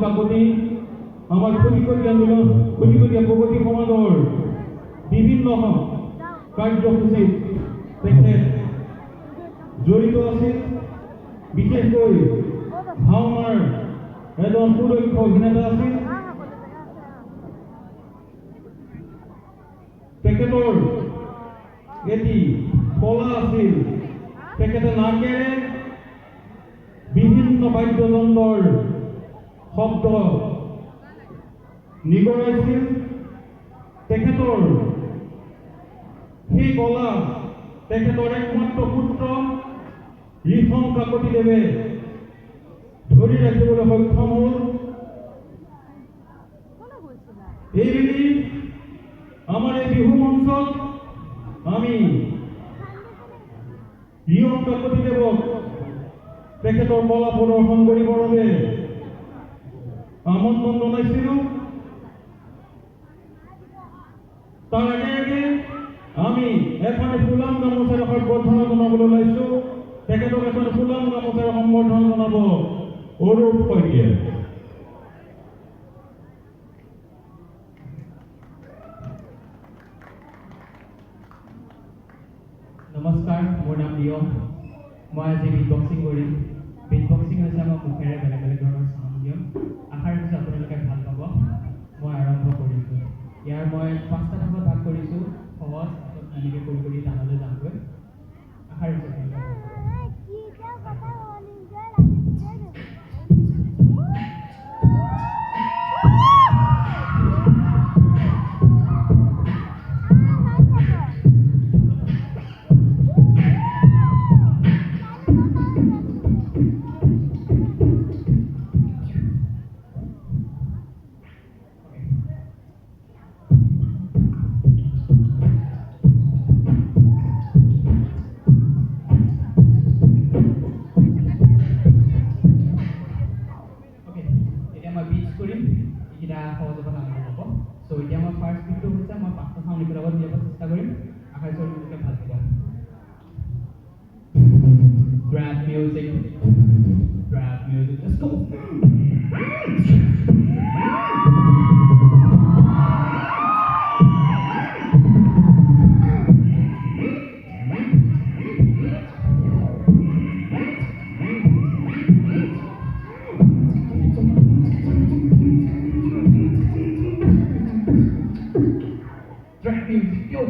কাকতি আমাৰ খনিকৰী আন্দোলন খনিকৰীয়া প্ৰগতি সমাজৰ বিভিন্ন কাৰ্যসূচীত তেখেত জড়িত আছিল। বিশেষকৈ ভাওনাৰ এজন সুদক্ষ অভিনেতা আছিল। তেখেতৰ এটি কলা আছিল। তেখেতে নাকেৰে বিভিন্ন বাদ্যযন্ত্ৰৰ শব্দ নিগৰাইছিল। তেখেতৰ সেই কলা তেখেতৰ একমাত্ৰ পুত্ৰ ৰিষম কাকতিদেৱে ধৰি ৰাখিবলৈ সক্ষম হ'ল। এইবুলি আমাৰ এই বিহু মঞ্চত আমি ৰিষম কাকতিদেৱক তেখেতৰ কলা প্ৰদৰ্শন কৰিবৰ বাবে আমন্ত্ৰণ জনাইছিলোঁ। তাৰ আগে আগে আমি এখন ফুলাম গামোচাৰে সম্বৰ্ধনা জনাবলৈ ওলাইছোঁ। তেখেতক এখন ফুলাম গামোচাৰে সম্বৰ্ধনা জনাব অৰূপ শইকীয়াই। নমস্কাৰ, মোৰ নাম ৰিয়ম। মই আজি বিট বক্সিং কৰিম। বিট বক্সিং হৈছে আমাৰ মুখেৰে বেলেগ বেলেগ ধৰণৰ চাউণ্ড দিওঁ। আশা ৰাখিছোঁ আপোনালোকে ভাল পাব। মই আৰম্ভ কৰিছোঁ। ইয়াৰ মই 5টা ভাগত ভাগ কৰিছোঁ। সহজ এনেকৈ কৰি কৰি টানলৈ যামগৈ। আশা ৰাখিছোঁ আপোনালোকে Grab music, let's go. Grab music, yo.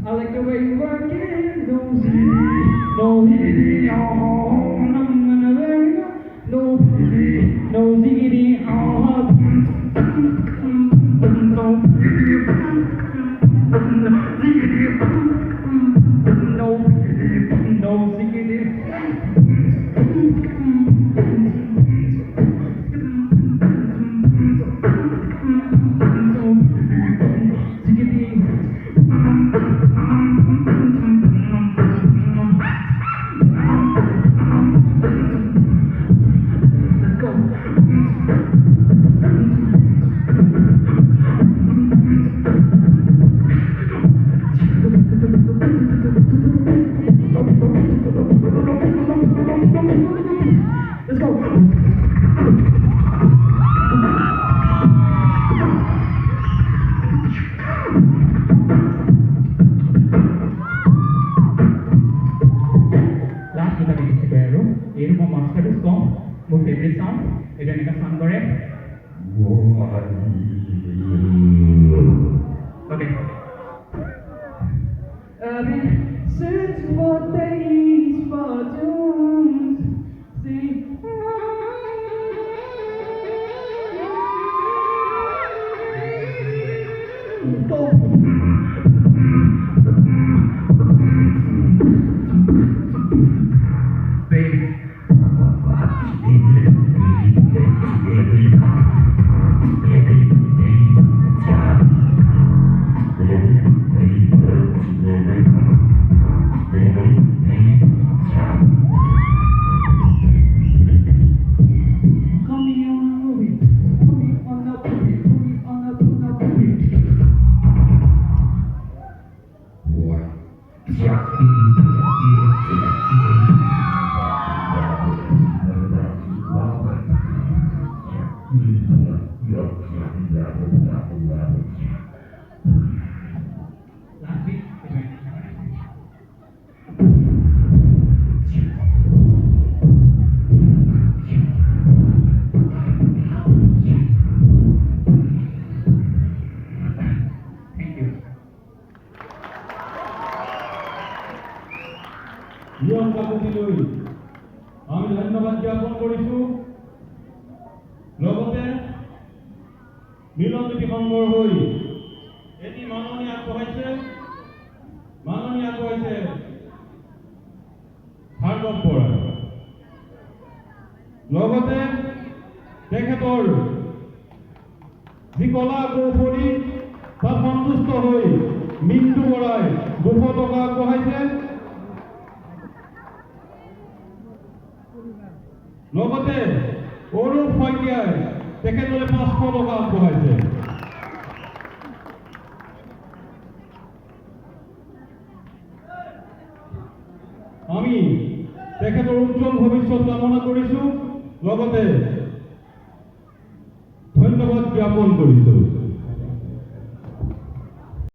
I like the way you work it, no ziggity, no higgity, oh, no ziggity, no ziggity, oh, no ziggity. Let's go. Last kita di Sibero, ini mau monster song, mau favorite song, itu yang kita sound gore. Okay. I've been searching for days, for tunes, see. Go. Baby. Last week, thank you. নিয়ম কাকতিলৈ আমি ধন্যবাদ জ্ঞাপন কৰিছোঁ লগতে মিলন নীতি সংঘৰ হৈ এটি মাননি আগবঢ়াইছে ভাৰ্গৱ বৰা লগতে তেখেতৰ যি কলা কৌশলী তাত সন্তুষ্ট হৈ মিণ্টু বৰাই 200 টকা আগবঢ়াইছে লগতে অৰূপ শইকীয়াই তেখেতলৈ 500 টকা আগবঢ়াইছে আমি তেখেতৰ উজ্জ্বল ভৱিষ্যত কামনা কৰিছোঁ লগতে ধন্যবাদ জ্ঞাপন কৰিছোঁ।